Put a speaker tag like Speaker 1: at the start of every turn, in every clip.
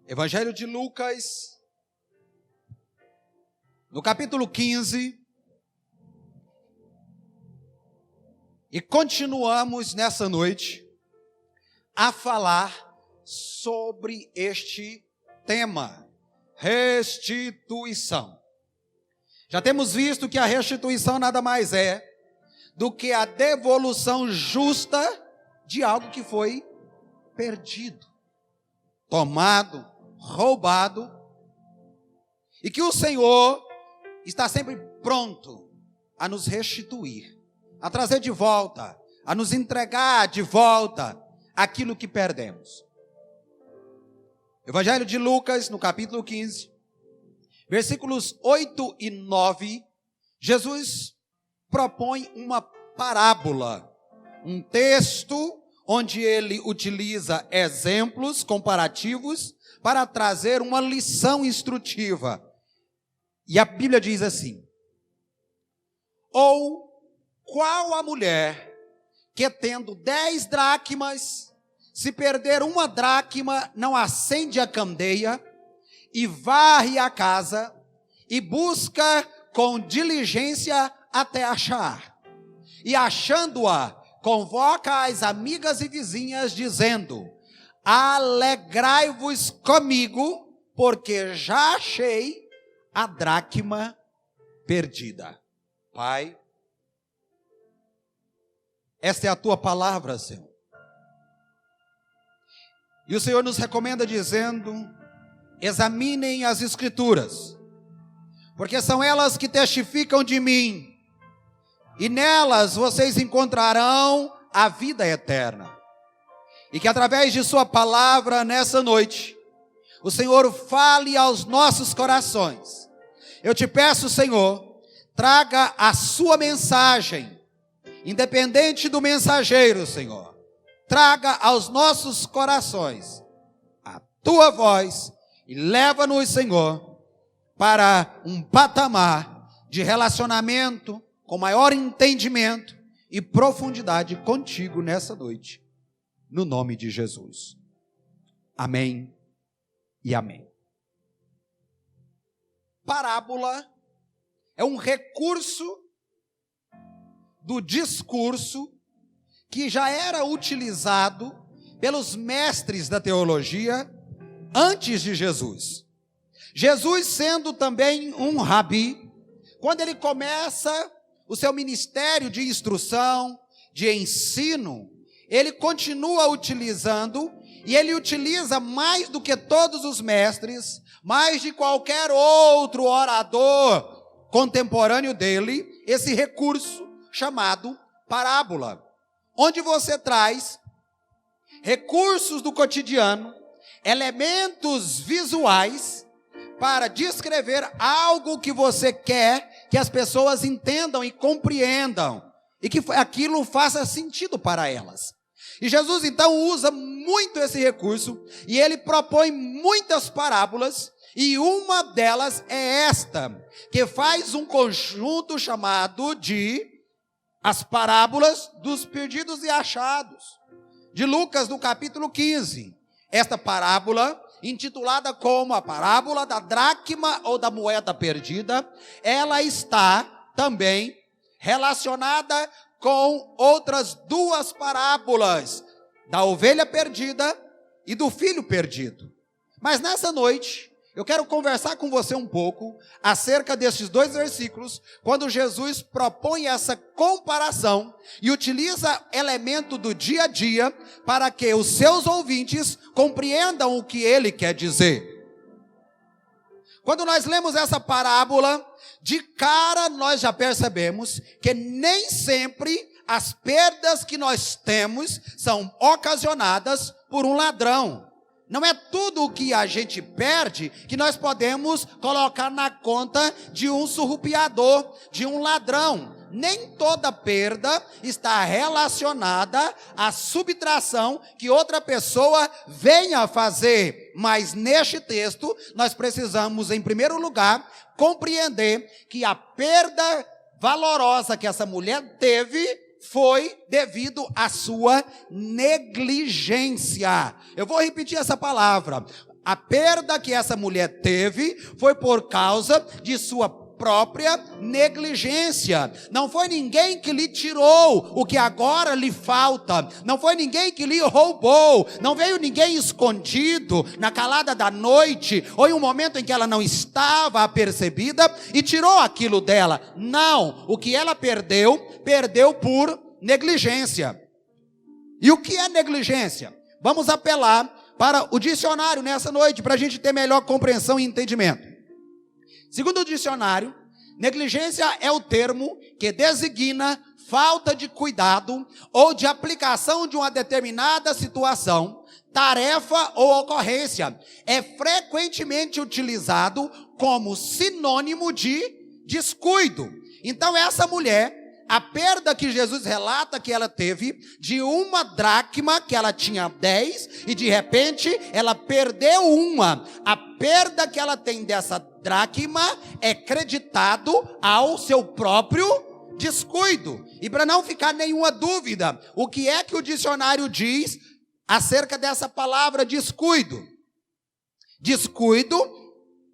Speaker 1: Evangelho de Lucas, no capítulo 15, e continuamos nessa noite a falar sobre este tema, restituição. Já temos visto que a restituição nada mais é do que a devolução justa de algo que foi perdido, tomado, roubado, e que o Senhor está sempre pronto a nos restituir, a trazer de volta, a nos entregar de volta aquilo que perdemos. Evangelho de Lucas, no capítulo 15, versículos 8 e 9, Jesus propõe uma parábola, um texto onde ele utiliza exemplos comparativos para trazer uma lição instrutiva. E a Bíblia diz assim: ou qual a mulher que tendo 10 dracmas, se perder uma dracma, não acende a candeia e varre a casa e busca com diligência até achar, e achando-a, convoca as amigas e vizinhas, dizendo: alegrai-vos comigo, porque já achei a dracma perdida. Pai, esta é a tua palavra, Senhor. E o Senhor nos recomenda dizendo: examinem as Escrituras, porque são elas que testificam de mim, e nelas vocês encontrarão a vida eterna. E que através de sua palavra nessa noite, o Senhor fale aos nossos corações. Eu te peço, Senhor, traga a sua mensagem, independente do mensageiro, Senhor. Traga aos nossos corações a tua voz e leva-nos, Senhor, para um patamar de relacionamento com maior entendimento e profundidade contigo nessa noite, no nome de Jesus. Amém e amém. Parábola é um recurso do discurso que já era utilizado pelos mestres da teologia antes de Jesus. Jesus, sendo também um rabi, quando ele começa o seu ministério de instrução, de ensino, ele continua utilizando, e ele utiliza mais do que todos os mestres, mais de qualquer outro orador contemporâneo dele, esse recurso chamado parábola, onde você traz recursos do cotidiano, elementos visuais, para descrever algo que você quer que as pessoas entendam e compreendam, e que aquilo faça sentido para elas. E Jesus então usa muito esse recurso, e ele propõe muitas parábolas, e uma delas é esta, que faz um conjunto chamado de as parábolas dos perdidos e achados, de Lucas, no capítulo 15. Esta parábola, intitulada como a parábola da dracma ou da moeda perdida, ela está também relacionada com outras duas parábolas, da ovelha perdida e do filho perdido. Mas nessa noite, eu quero conversar com você um pouco acerca desses dois versículos, quando Jesus propõe essa comparação e utiliza elemento do dia a dia para que os seus ouvintes compreendam o que ele quer dizer. Quando nós lemos essa parábola, de cara nós já percebemos que nem sempre as perdas que nós temos são ocasionadas por um ladrão. Não é tudo o que a gente perde que nós podemos colocar na conta de um surrupiador, de um ladrão. Nem toda perda está relacionada à subtração que outra pessoa venha a fazer. Mas neste texto, nós precisamos, em primeiro lugar, compreender que a perda valorosa que essa mulher teve foi devido à sua negligência. Eu vou repetir essa palavra. A perda que essa mulher teve foi por causa de sua própria negligência. Não foi ninguém que lhe tirou o que agora lhe falta. Não foi ninguém que lhe roubou. Não veio ninguém escondido na calada da noite ou em um momento em que ela não estava apercebida e tirou aquilo dela. Não, o que ela perdeu, perdeu por negligência. E o que é negligência? Vamos apelar para o dicionário nessa noite, para a gente ter melhor compreensão e entendimento. Segundo o dicionário, negligência é o termo que designa falta de cuidado ou de aplicação de uma determinada situação, tarefa ou ocorrência. É frequentemente utilizado como sinônimo de descuido. Então essa mulher, a perda que Jesus relata que ela teve, de uma dracma, que ela tinha 10, e de repente ela perdeu uma. A perda que ela tem dessa dracma é creditado ao seu próprio descuido. E para não ficar nenhuma dúvida, o que é que o dicionário diz acerca dessa palavra descuido? Descuido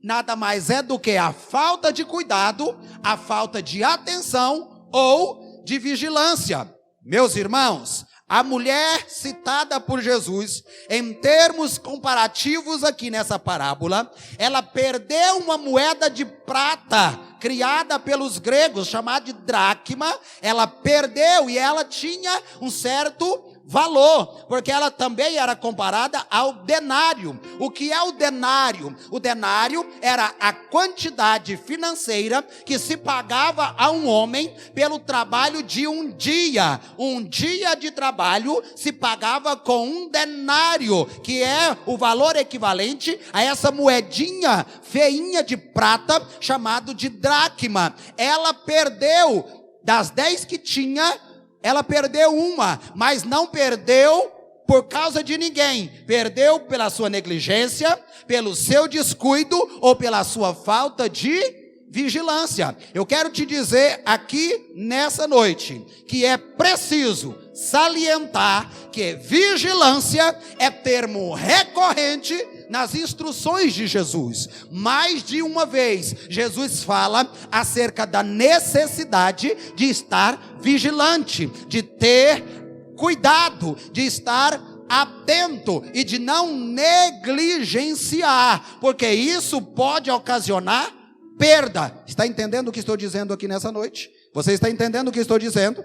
Speaker 1: nada mais é do que a falta de cuidado, a falta de atenção ou de vigilância. Meus irmãos, a mulher citada por Jesus, em termos comparativos aqui nessa parábola, ela perdeu uma moeda de prata, criada pelos gregos, chamada de dracma. Ela perdeu e ela tinha um certo valor, porque ela também era comparada ao denário. O que é o denário? O denário era a quantidade financeira que se pagava a um homem pelo trabalho de um dia. Um dia de trabalho se pagava com um denário, que é o valor equivalente a essa moedinha feinha de prata, chamado de dracma. Ela perdeu, das 10 que tinha, ela perdeu uma, mas não perdeu por causa de ninguém. Perdeu pela sua negligência, pelo seu descuido ou pela sua falta de vigilância. Eu quero te dizer aqui nessa noite que é preciso salientar que vigilância é termo recorrente nas instruções de Jesus. Mais de uma vez, Jesus fala acerca da necessidade de estar vigilante, de ter cuidado, de estar atento e de não negligenciar, porque isso pode ocasionar perda. Está entendendo o que estou dizendo aqui nessa noite? Você está entendendo o que estou dizendo?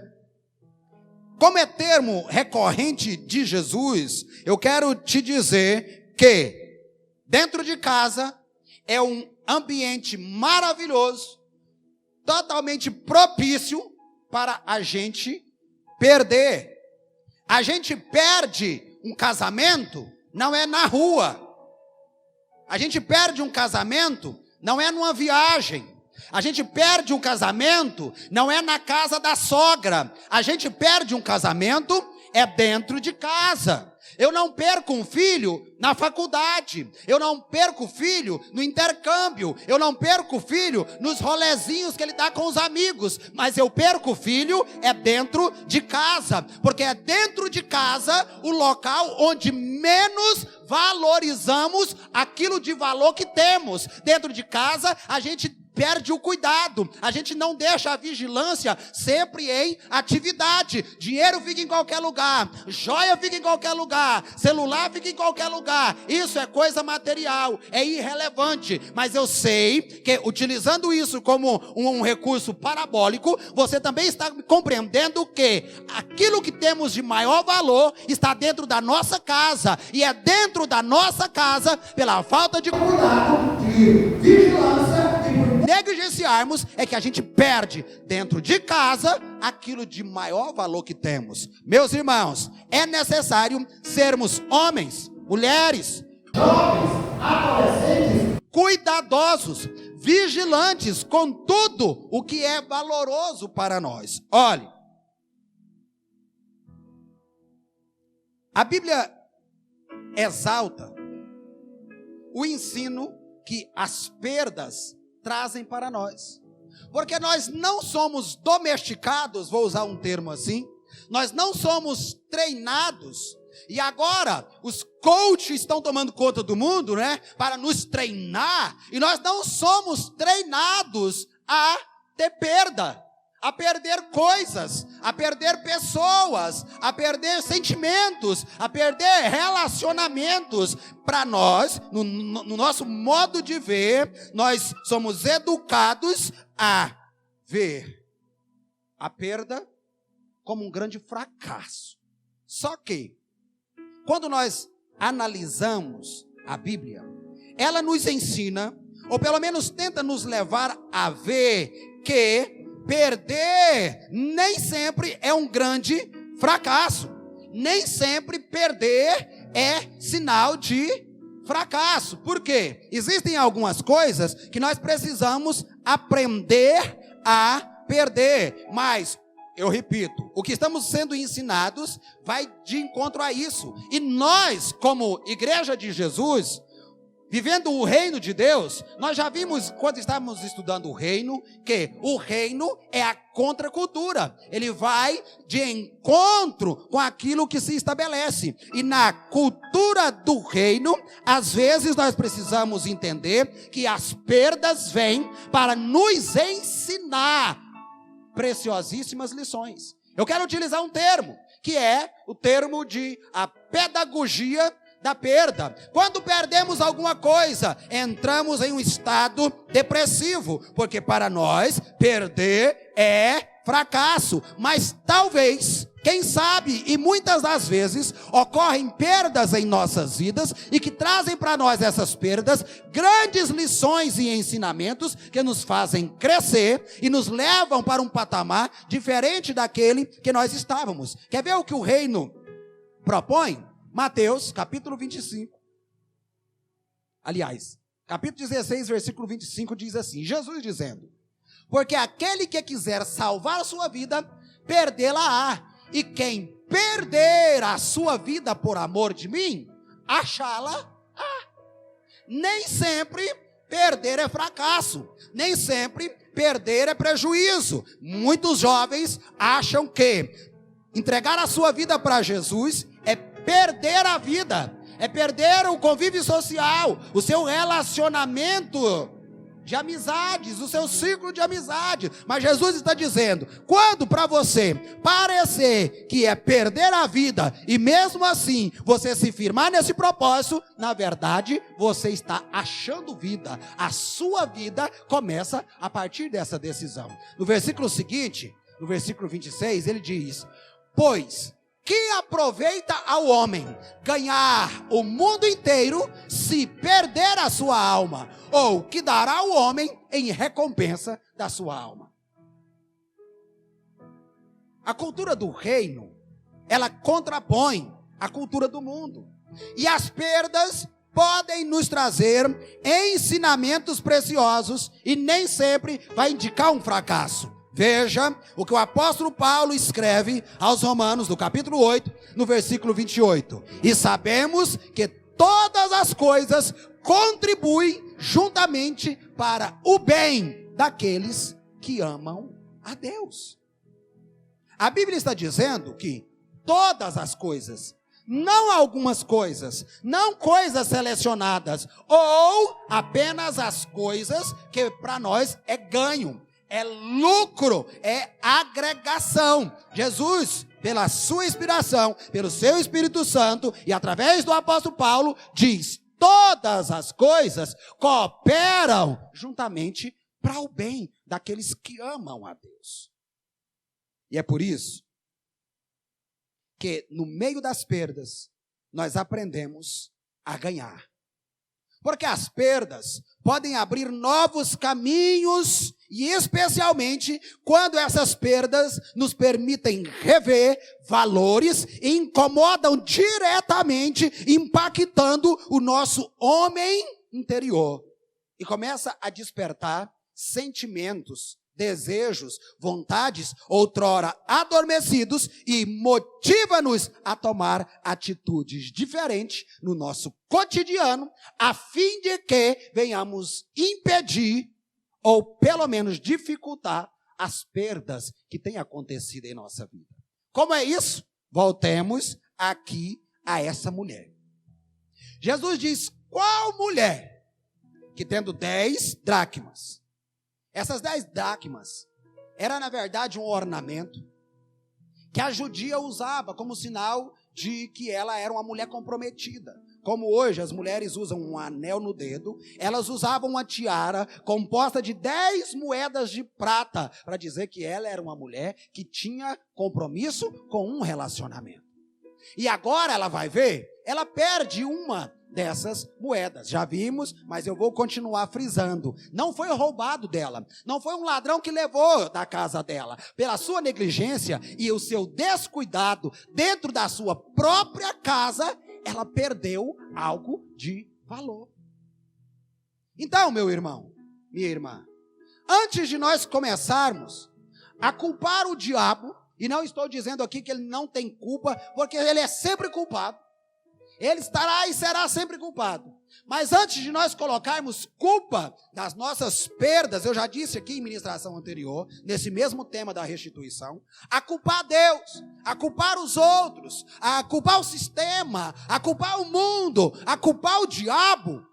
Speaker 1: Como é termo recorrente de Jesus, eu quero te dizer que dentro de casa é um ambiente maravilhoso, totalmente propício para a gente perder. A gente perde um casamento, não é na rua. A gente perde um casamento, não é numa viagem. A gente perde um casamento, não é na casa da sogra. A gente perde um casamento, é dentro de casa. Eu não perco um filho na faculdade, eu não perco filho no intercâmbio, eu não perco filho nos rolezinhos que ele dá com os amigos, mas eu perco filho é dentro de casa, porque é dentro de casa o local onde menos valorizamos aquilo de valor que temos. Dentro de casa a gente perde o cuidado, a gente não deixa a vigilância sempre em atividade. Dinheiro fica em qualquer lugar, joia fica em qualquer lugar, celular fica em qualquer lugar. Isso é coisa material, é irrelevante, mas eu sei que utilizando isso como um recurso parabólico, você também está compreendendo que aquilo que temos de maior valor está dentro da nossa casa, e é dentro da nossa casa, pela falta de cuidado, de vigilância, negligenciarmos, é que a gente perde dentro de casa aquilo de maior valor que temos. Meus irmãos, é necessário sermos homens, mulheres, jovens, adolescentes, cuidadosos, vigilantes com tudo o que é valoroso para nós. Olhe, a Bíblia exalta o ensino que as perdas trazem para nós, porque nós não somos domesticados, vou usar um termo assim, nós não somos treinados E agora, os coaches estão tomando conta do mundo, né? Para nos treinar. E nós não somos treinados a ter perda, a perder coisas, a perder pessoas, a perder sentimentos, a perder relacionamentos. Para nós, no nosso modo de ver, nós somos educados a ver a perda como um grande fracasso. Só que, quando nós analisamos a Bíblia, ela nos ensina, ou pelo menos tenta nos levar a ver que perder nem sempre é um grande fracasso. Nem sempre perder é sinal de fracasso. Por quê? Existem algumas coisas que nós precisamos aprender a perder. Mas, eu repito, o que estamos sendo ensinados vai de encontro a isso. E nós, como Igreja de Jesus, vivendo o reino de Deus, nós já vimos, quando estávamos estudando o reino, que o reino é a contracultura. Ele vai de encontro com aquilo que se estabelece. E na cultura do reino, às vezes nós precisamos entender que as perdas vêm para nos ensinar preciosíssimas lições. Eu quero utilizar um termo, que é o termo de a pedagogia da perda. Quando perdemos alguma coisa, entramos em um estado depressivo, porque para nós, perder é fracasso. Mas talvez, quem sabe, e muitas das vezes, ocorrem perdas em nossas vidas, e que trazem para nós essas perdas, grandes lições e ensinamentos, que nos fazem crescer, e nos levam para um patamar diferente daquele que nós estávamos. Quer ver o que o reino propõe? Mateus, capítulo 25. Aliás, capítulo 16, versículo 25 diz assim, Jesus dizendo: porque aquele que quiser salvar a sua vida, perdê-la-á. E quem perder a sua vida por amor de mim, achá-la-á. Nem sempre perder é fracasso. Nem sempre perder é prejuízo. Muitos jovens acham que entregar a sua vida para Jesus é perder a vida, é perder o convívio social, o seu relacionamento de amizades, o seu ciclo de amizade. Mas Jesus está dizendo, quando para você parecer que é perder a vida, e mesmo assim você se firmar nesse propósito, na verdade você está achando vida. A sua vida começa a partir dessa decisão. No versículo seguinte, no versículo 26, ele diz: pois que aproveita ao homem ganhar o mundo inteiro se perder a sua alma? Ou que dará o homem em recompensa da sua alma? A cultura do reino, ela contrapõe a cultura do mundo. E as perdas podem nos trazer ensinamentos preciosos e nem sempre vai indicar um fracasso. Veja o que o apóstolo Paulo escreve aos Romanos, no capítulo 8, no versículo 28. E sabemos que todas as coisas contribuem juntamente para o bem daqueles que amam a Deus. A Bíblia está dizendo que todas as coisas, não algumas coisas, não coisas selecionadas, ou apenas as coisas que para nós é ganho, é lucro, é agregação. Jesus, pela sua inspiração, pelo seu Espírito Santo e através do apóstolo Paulo, diz: todas as coisas cooperam juntamente para o bem daqueles que amam a Deus. E é por isso que no meio das perdas nós aprendemos a ganhar. Porque as perdas podem abrir novos caminhos, e especialmente quando essas perdas nos permitem rever valores e incomodam diretamente, impactando o nosso homem interior. E começa a despertar sentimentos, desejos, vontades, outrora adormecidos, e motiva-nos a tomar atitudes diferentes no nosso cotidiano, a fim de que venhamos impedir, ou pelo menos dificultar, as perdas que têm acontecido em nossa vida. Como é isso? Voltemos aqui a essa mulher. Jesus diz: qual mulher que tendo 10 dracmas, essas 10 dracmas era na verdade um ornamento que a judia usava como sinal de que ela era uma mulher comprometida. Como hoje as mulheres usam um anel no dedo, elas usavam uma tiara composta de 10 moedas de prata, para dizer que ela era uma mulher que tinha compromisso com um relacionamento. E agora ela vai ver, ela perde uma dessas moedas. Já vimos, mas eu vou continuar frisando. Não foi roubado dela, não foi um ladrão que levou da casa dela. Pela sua negligência e o seu descuidado dentro da sua própria casa, ela perdeu algo de valor. Então, meu irmão, minha irmã, antes de nós começarmos a culpar o diabo, e não estou dizendo aqui que ele não tem culpa, porque ele é sempre culpado. Ele estará e será sempre culpado. Mas antes de nós colocarmos culpa das nossas perdas, eu já disse aqui em ministração anterior, nesse mesmo tema da restituição, a culpar Deus, a culpar os outros, a culpar o sistema, a culpar o mundo, a culpar o diabo,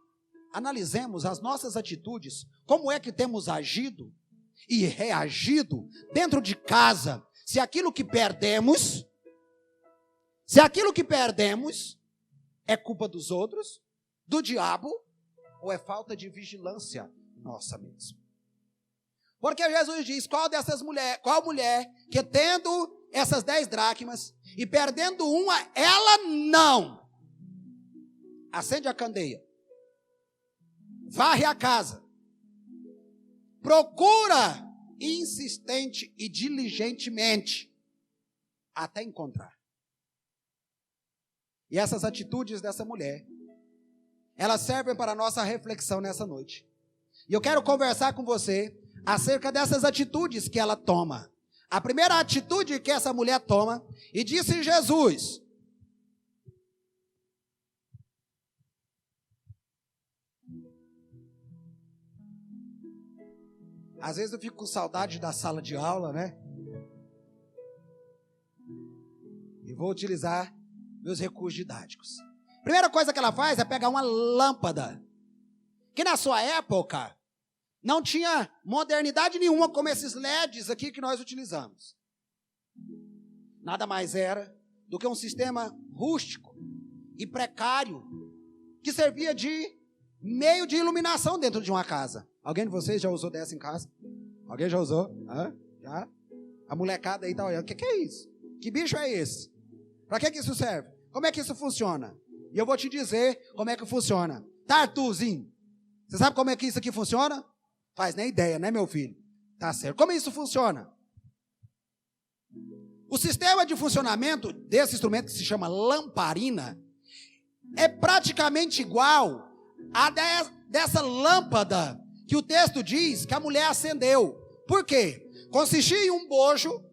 Speaker 1: analisemos as nossas atitudes, como é que temos agido e reagido dentro de casa, se aquilo que perdemos é culpa dos outros, do diabo, ou é falta de vigilância nossa mesmo. Porque Jesus diz, qual mulher que tendo essas 10 dracmas e perdendo uma, ela não acende a candeia, varre a casa, procura insistente e diligentemente até encontrar. E essas atitudes dessa mulher, elas servem para a nossa reflexão nessa noite. E eu quero conversar com você acerca dessas atitudes que ela toma. A primeira atitude que essa mulher toma, e disse Jesus: às vezes eu fico com saudade da sala de aula, né? E vou utilizar meus recursos didáticos. Primeira coisa que ela faz é pegar uma lâmpada, que na sua época não tinha modernidade nenhuma como esses LEDs aqui que nós utilizamos. Nada mais era do que um sistema rústico e precário que servia de meio de iluminação dentro de uma casa. Alguém de vocês já usou dessa em casa? Alguém já usou? Já? A molecada aí tá olhando. O que é isso? Que bicho é esse? Para que isso serve? Como é que isso funciona? E eu vou te dizer como é que funciona. Tá, Arthurzinho? Você sabe como é que isso aqui funciona? Faz nem ideia, né, meu filho? Tá certo. Como isso funciona? O sistema de funcionamento desse instrumento que se chama lamparina é praticamente igual a dessa lâmpada que o texto diz que a mulher acendeu. Por quê? Consistia em um bojo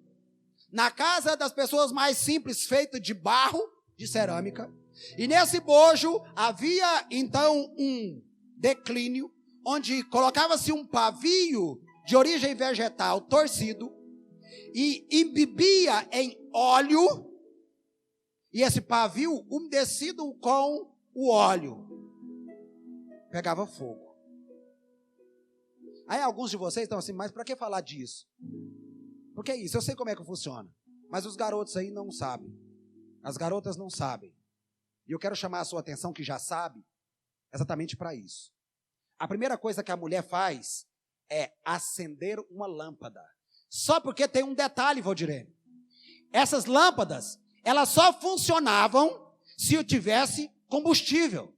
Speaker 1: na casa das pessoas mais simples, feito de barro, de cerâmica. E nesse bojo havia então um declínio, onde colocava-se um pavio de origem vegetal torcido e embebia em óleo, e esse pavio umedecido com o óleo pegava fogo. Aí alguns de vocês estão assim, mas para que falar disso? Porque é isso, eu sei como é que funciona, mas os garotos aí não sabem, as garotas não sabem. E eu quero chamar a sua atenção, que já sabe, exatamente para isso. A primeira coisa que a mulher faz é acender uma lâmpada. Só porque tem um detalhe, Valdirene. Essas lâmpadas, elas só funcionavam se eu tivesse combustível.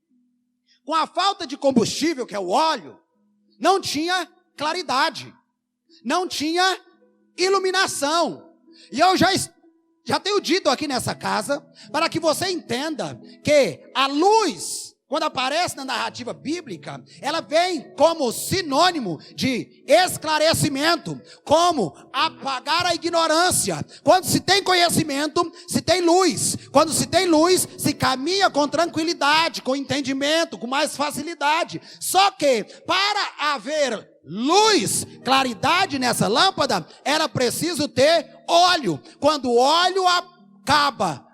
Speaker 1: Com a falta de combustível, que é o óleo, não tinha claridade, não tinha iluminação. E eu já tenho dito aqui nessa casa, para que você entenda que a luz, quando aparece na narrativa bíblica, ela vem como sinônimo de esclarecimento, como apagar a ignorância. Quando se tem conhecimento, se tem luz. Quando se tem luz, se caminha com tranquilidade, com entendimento, com mais facilidade. Só que para haver luz, claridade nessa lâmpada, era preciso ter óleo. Quando o óleo acaba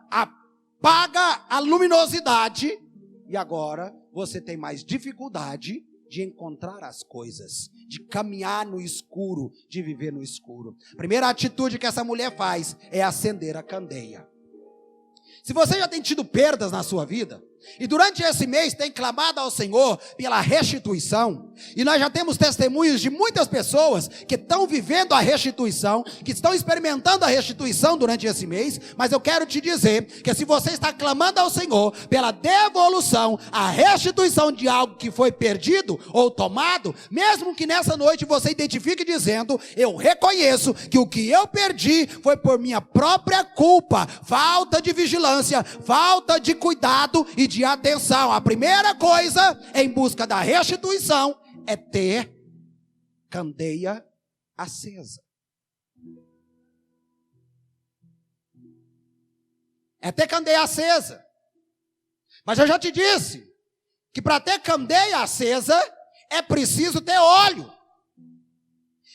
Speaker 1: apaga a luminosidade e agora você tem mais dificuldade de encontrar as coisas, de caminhar no escuro, de viver no escuro. A primeira atitude que essa mulher faz é acender a candeia. Se você já tem tido perdas na sua vida, e durante esse mês tem clamado ao Senhor pela restituição, e nós já temos testemunhos de muitas pessoas que estão vivendo a restituição, que estão experimentando a restituição durante esse mês, mas eu quero te dizer que se você está clamando ao Senhor pela devolução, a restituição de algo que foi perdido ou tomado, mesmo que nessa noite você identifique dizendo, eu reconheço que o que eu perdi foi por minha própria culpa, falta de vigilância, falta de cuidado e de atenção. A primeira coisa em busca da restituição é ter candeia acesa. É ter candeia acesa. Mas eu já te disse que para ter candeia acesa é preciso ter óleo.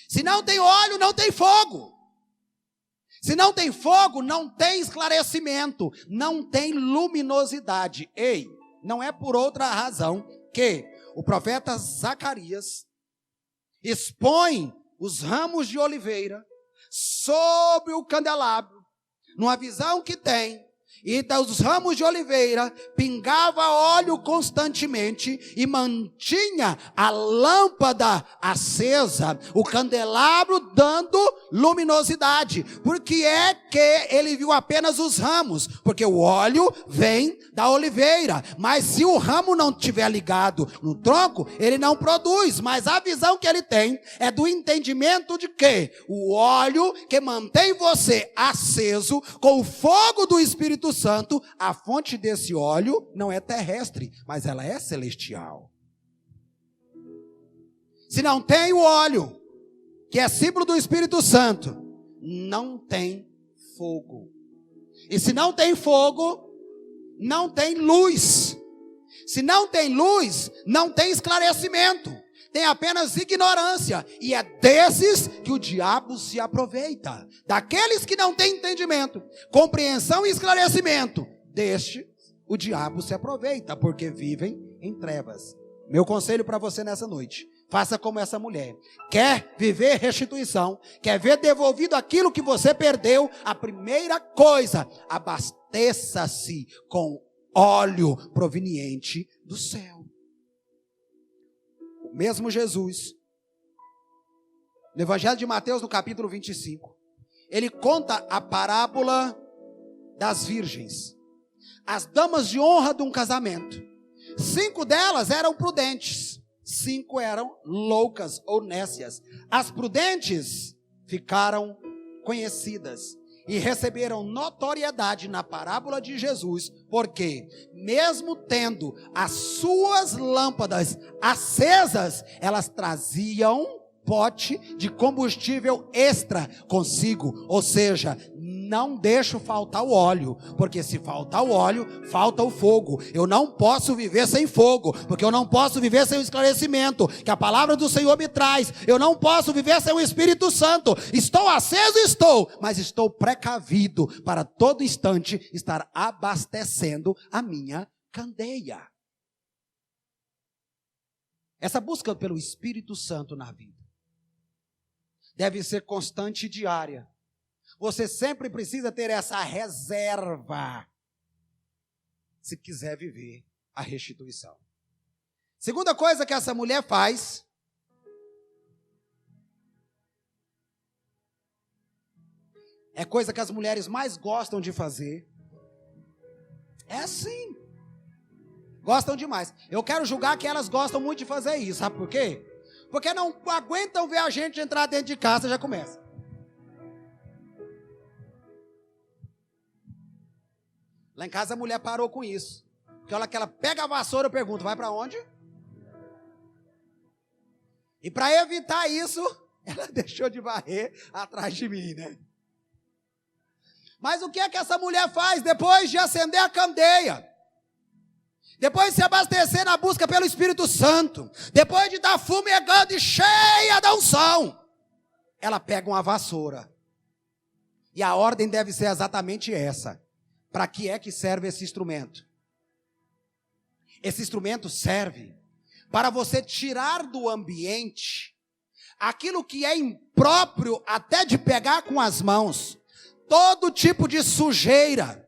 Speaker 1: Se não tem óleo, não tem fogo. Se não tem fogo, não tem esclarecimento, não tem luminosidade. Ei, não é por outra razão que o profeta Zacarias expõe os ramos de oliveira sobre o candelabro, numa visão que tem. E dos ramos de oliveira pingava óleo constantemente e mantinha a lâmpada acesa, o candelabro dando luminosidade. Por que é que ele viu apenas os ramos? Porque o óleo vem da oliveira, mas se o ramo não estiver ligado no tronco, ele não produz. Mas a visão que ele tem é do entendimento de que o óleo que mantém você aceso com o fogo do Espírito Santo, a fonte desse óleo não é terrestre, mas ela é celestial. Se não tem o óleo, que é símbolo do Espírito Santo, não tem fogo. E se não tem fogo, não tem luz. Se não tem luz, não tem esclarecimento. Tem apenas ignorância, e é desses que o diabo se aproveita. Daqueles que não têm entendimento, compreensão e esclarecimento, deste o diabo se aproveita, porque vivem em trevas. Meu conselho para você nessa noite: faça como essa mulher. Quer viver restituição, quer ver devolvido aquilo que você perdeu, a primeira coisa, abasteça-se com óleo proveniente do céu. O mesmo Jesus, no Evangelho de Mateus, no capítulo 25, ele conta a parábola das virgens, as damas de honra de um casamento. 5 delas eram prudentes, 5 eram loucas ou nécias. As prudentes ficaram conhecidas e receberam notoriedade na parábola de Jesus, porque mesmo tendo as suas lâmpadas acesas, elas traziam pote de combustível extra consigo, ou seja, não deixo faltar o óleo, porque se faltar o óleo, falta o fogo. Eu não posso viver sem fogo, porque eu não posso viver sem o esclarecimento que a palavra do Senhor me traz. Eu não posso viver sem o Espírito Santo. Estou aceso, estou, mas estou precavido para todo instante estar abastecendo a minha candeia. Essa busca pelo Espírito Santo na vida deve ser constante e diária. Você sempre precisa ter essa reserva, se quiser viver a restituição. Segunda coisa que essa mulher faz, é coisa que as mulheres mais gostam de fazer. É assim. Gostam demais. Eu quero julgar que elas gostam muito de fazer isso. Sabe por quê? Porque não aguentam ver a gente entrar dentro de casa, já começa. Lá em casa a mulher parou com isso. Porque olha que ela pega a vassoura, eu pergunto, vai para onde? E para evitar isso, ela deixou de varrer atrás de mim, né? Mas o que é que essa mulher faz depois de acender a candeia? Depois de se abastecer na busca pelo Espírito Santo, depois de estar fumegando e cheia da unção, ela pega uma vassoura. E a ordem deve ser exatamente essa: Para que é que serve esse instrumento? Esse instrumento serve para você tirar do ambiente aquilo que é impróprio até de pegar com as mãos. Todo tipo de sujeira,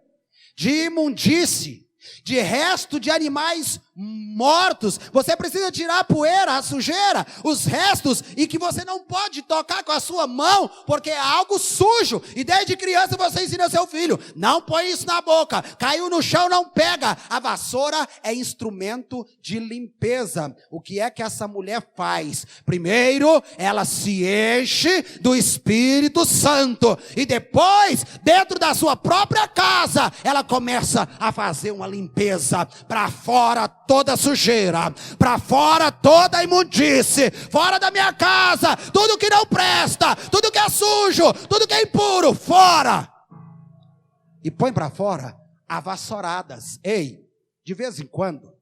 Speaker 1: de imundície, de resto de animais mortos. Você precisa tirar a poeira, a sujeira, os restos, e que você não pode tocar com a sua mão, porque é algo sujo. E desde criança você ensina seu filho, não põe isso na boca, caiu no chão, não pega. A vassoura é instrumento de limpeza. O que é que essa mulher faz? Primeiro, ela se enche do Espírito Santo, e depois, dentro da sua própria casa, ela começa a fazer uma limpeza. Para fora toda sujeira, para fora toda imundície, fora da minha casa, tudo que não presta, tudo que é sujo, tudo que é impuro, fora. E põe para fora a vassouradas. Ei, de vez em quando,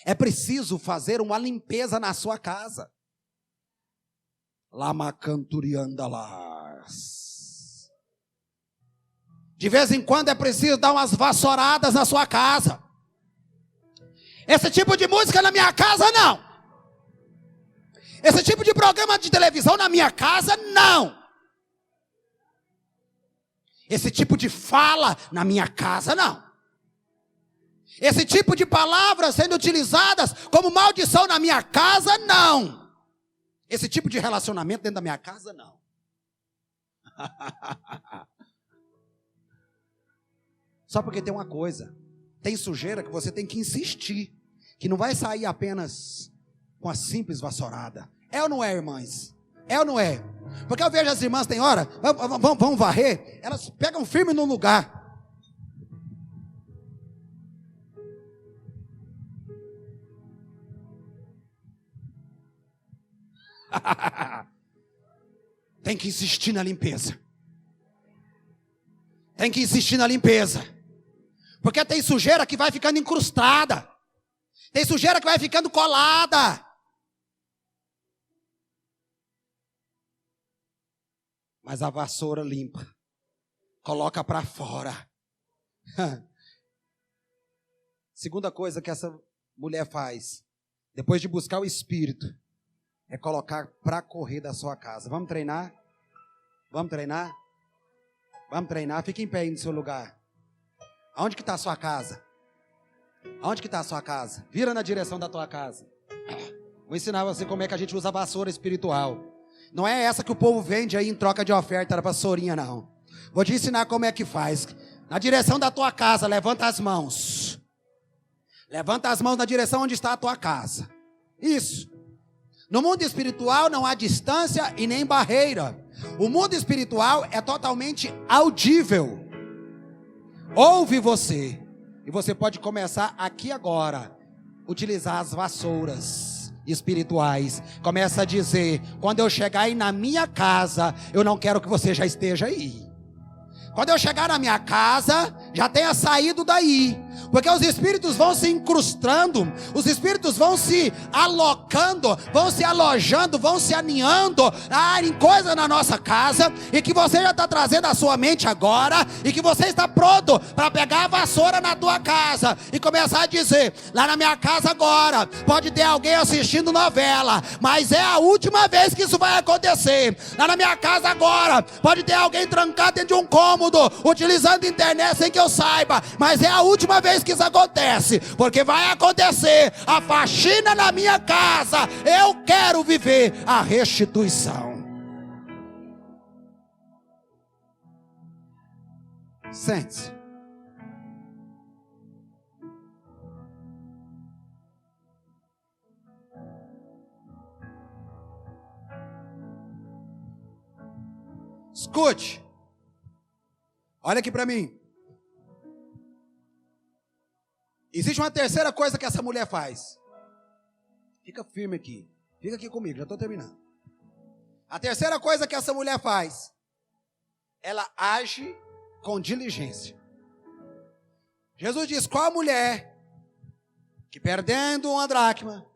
Speaker 1: é preciso fazer uma limpeza na sua casa. Lamacanturiandalas. De vez em quando é preciso dar umas vassouradas na sua casa. Esse tipo de música na minha casa, não. Esse tipo de programa de televisão na minha casa, não. Esse tipo de fala na minha casa, não. Esse tipo de palavras sendo utilizadas como maldição na minha casa, não. Esse tipo de relacionamento dentro da minha casa, não. Só porque tem uma coisa. Tem sujeira que você tem que insistir, que não vai sair apenas com a simples vassourada. É ou não é, irmãs? É ou não é? Porque eu vejo as irmãs, tem hora, vão varrer, elas pegam firme no lugar. Tem que insistir na limpeza. Tem que insistir na limpeza. Porque tem sujeira que vai ficando incrustada. Tem sujeira que vai ficando colada. Mas a vassoura limpa. Coloca para fora. Segunda coisa que essa mulher faz, depois de buscar o Espírito, é colocar para correr da sua casa. Vamos treinar? Vamos treinar? Vamos treinar? Fique em pé aí no seu lugar. Aonde que está a sua casa? Aonde que está a sua casa? Vira na direção da tua casa. Vou ensinar você como é que a gente usa a vassoura espiritual. Não é essa que o povo vende aí em troca de oferta da vassourinha, não. Vou te ensinar como é que faz. Na direção da tua casa, levanta as mãos. Levanta as mãos na direção onde está a tua casa. Isso. No mundo espiritual não há distância e nem barreira. O mundo espiritual é totalmente audível. Ouve você. E você pode começar aqui agora. Utilizar as vassouras espirituais. Começa a dizer: quando eu chegar aí na minha casa, eu não quero que você já esteja aí. Quando eu chegar na minha casa, já tenha saído daí. Porque os espíritos vão se incrustando, os espíritos vão se alocando, vão se alojando, vão se aninhando em coisas na nossa casa, e que você já está trazendo à sua mente agora, e que você está pronto para pegar a vassoura na tua casa e começar a dizer: lá na minha casa agora, pode ter alguém assistindo novela, mas é a última vez que isso vai acontecer. Lá na minha casa agora, pode ter alguém trancado dentro de um cômodo, utilizando a internet sem que eu saiba, mas é a última vez que isso acontece, porque vai acontecer a faxina na minha casa. Eu quero viver a restituição. Sente-se. Escute. Olha aqui para mim. Existe uma terceira coisa que essa mulher faz. Fica firme aqui. Fica aqui comigo, já estou terminando. A terceira coisa que essa mulher faz, ela age com diligência. Jesus diz: qual mulher que perdendo uma dracma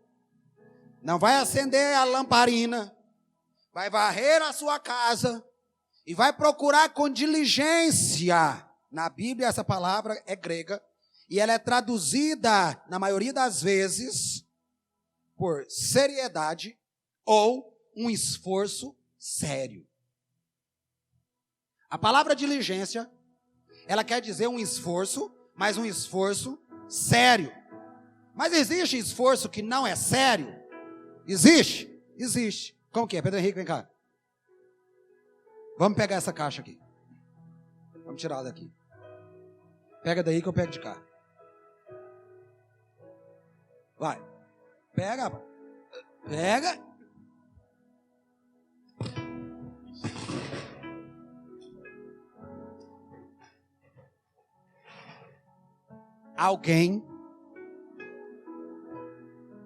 Speaker 1: não vai acender a lamparina, vai varrer a sua casa e vai procurar com diligência Na Bíblia, essa palavra é grega e ela é traduzida, na maioria das vezes, por seriedade ou um esforço sério. A palavra diligência, ela quer dizer um esforço, mas um esforço sério. Mas existe esforço que não é sério? Existe? Existe. Como que é? Pedro Henrique, vem cá. Vamos pegar essa caixa aqui. Vamos tirar ela daqui. Pega daí que eu pego de cá. Vai. Pega. Pega. Alguém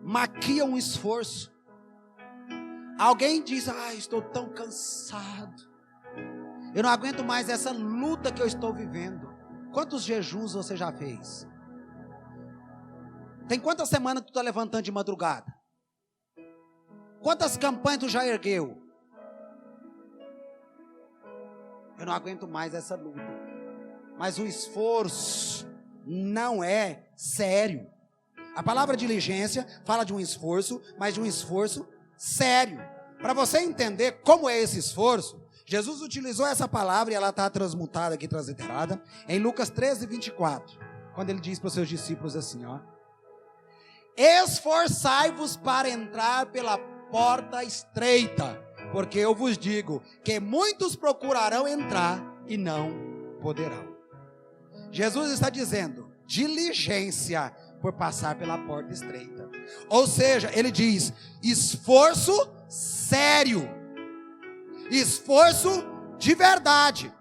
Speaker 1: maquia um esforço. Alguém diz: estou tão cansado. Eu não aguento mais essa luta que eu estou vivendo. Quantos jejuns você já fez? Tem quantas semanas tu está levantando de madrugada? Quantas campanhas tu já ergueu? Eu não aguento mais essa luta. Mas o esforço não é sério. A palavra diligência fala de um esforço, mas de um esforço sério. Para você entender como é esse esforço, Jesus utilizou essa palavra e ela está transmutada aqui, transliterada, em Lucas 13, 24. Quando ele diz para os seus discípulos assim, esforçai-vos para entrar pela porta estreita, porque eu vos digo que muitos procurarão entrar e não poderão. Jesus está dizendo, diligência por passar pela porta estreita. Ou seja, ele diz, esforço sério, esforço de verdade,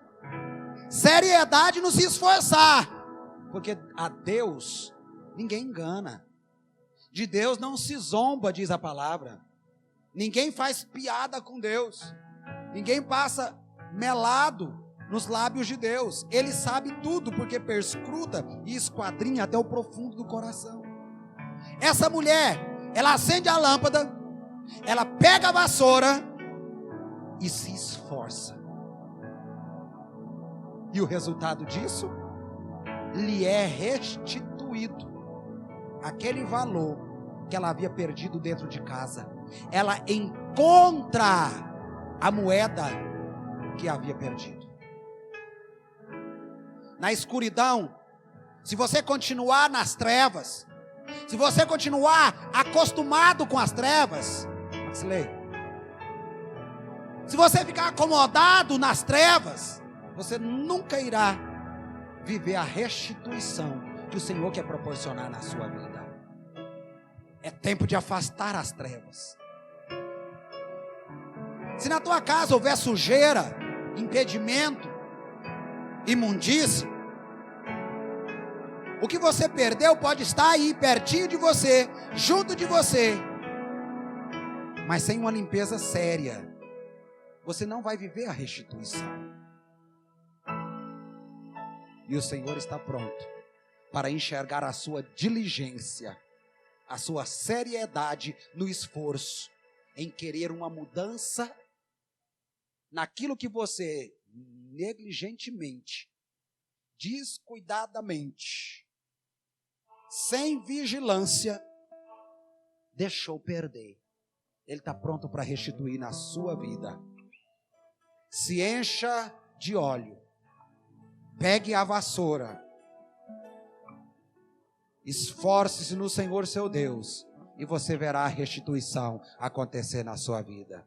Speaker 1: seriedade no se esforçar, porque a Deus ninguém engana, de Deus não se zomba, diz a palavra, ninguém faz piada com Deus, ninguém passa melado nos lábios de Deus. Ele sabe tudo, porque perscruta e esquadrinha até o profundo do coração. Essa mulher, ela acende a lâmpada, ela pega a vassoura e se esforça. E o resultado disso, lhe é restituído aquele valor que ela havia perdido dentro de casa. Ela encontra a moeda que havia perdido. Na escuridão, se você continuar nas trevas, se você continuar acostumado com as trevas, se você ficar acomodado nas trevas, você nunca irá viver a restituição que o Senhor quer proporcionar na sua vida. É tempo de afastar as trevas. Se na tua casa houver sujeira, impedimento, imundícia, o que você perdeu pode estar aí pertinho de você, junto de você, mas sem uma limpeza séria, você não vai viver a restituição. E o Senhor está pronto para enxergar a sua diligência, a sua seriedade no esforço, em querer uma mudança naquilo que você negligentemente, descuidadamente, sem vigilância, deixou perder. Ele está pronto para restituir na sua vida. Se encha de óleo, pegue a vassoura, esforce-se no Senhor seu Deus, e você verá a restituição acontecer na sua vida.